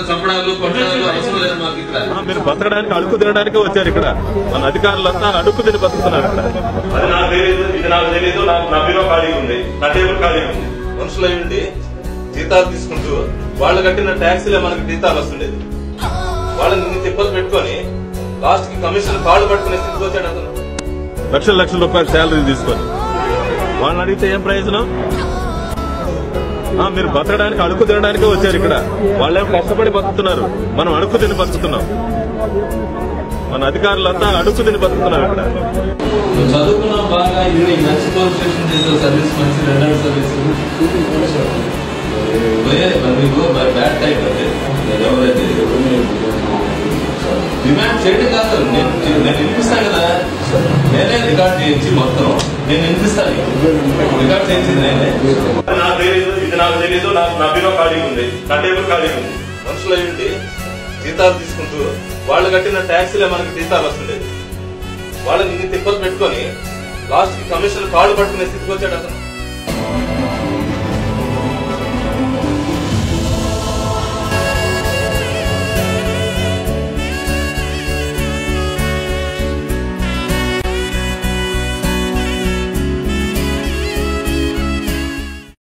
చంపడాలు కొట్టడాలు అవసరం లేదు మాకు ఇక్కడ. మీరు బతకడానికి అడుగు తినడానికి వచ్చారు ఇక్కడ. మన అధికారులంతా అడుగు తిని బతుకుతున్నారు ఇక్కడ. అది నాకు తెలియదు, ఇది నాకు తెలియదు. నా బీరో ఖాళీ ఉంది, నా టేబుల్ ఖాళీ ఉంది. మనుషులు అయ్యండి జీతాలు తీసుకుంటూ వాళ్ళు కట్టిన ట్యాక్సీలే మనకి జీతాలు వస్తుండేది. వాళ్ళని ఇన్ని తిప్పలు పెట్టుకొని లాస్ట్ కి కమిషన్ కాళ్ళు పట్టుకునే స్థితికి వచ్చాడు అతను. లక్షల రూపాయలు శాలరీ తీసుకొని వాళ్ళని అడిగితే ఏం ప్రయోజనం? మీరు బతకడానికి అడుగు తినడానికే వచ్చారు ఇక్కడ. వాళ్ళేం కష్టపడి బతుకుతున్నారు, మనం అడుగు తిని బతుకుతున్నాం. మన అధికారులంతా అడుగు తిని బతుకుతున్నారు ఇక్కడ. చదువుకున్నాం బాగా, ఇది మంచి పోలీస్ స్టేషన్ చేసే సర్వీస్, మంచి రెండో సర్వీస్ బ్యాడ్ టైప్ అంటే ఎవరైతే డిమాండ్ చేయడం కాదు. నేను వినిపిస్తాను కదా, నేనే రికార్డ్ చేయించి మొత్తం నేను వినిపిస్తాను. రికార్డ్ చేయించింది నేనే. నాకు తెలియదు, ఇది నాకు తెలియదు. నా బీరో ఖాళీ ఉంది, నా టేబుల్ ఖాళీ ఉంది. మనుషులు అయ్యండి జీతాలు తీసుకుంటూ వాళ్ళు కట్టిన ట్యాక్సీలే మనకి జీతాలు వస్తుండేది. వాళ్ళని ఇన్ని తిప్పలు పెట్టుకొని లాస్ట్ కి కమిషన్ కాళ్ళు పట్టుకునే స్థితికి వచ్చాడు అతను.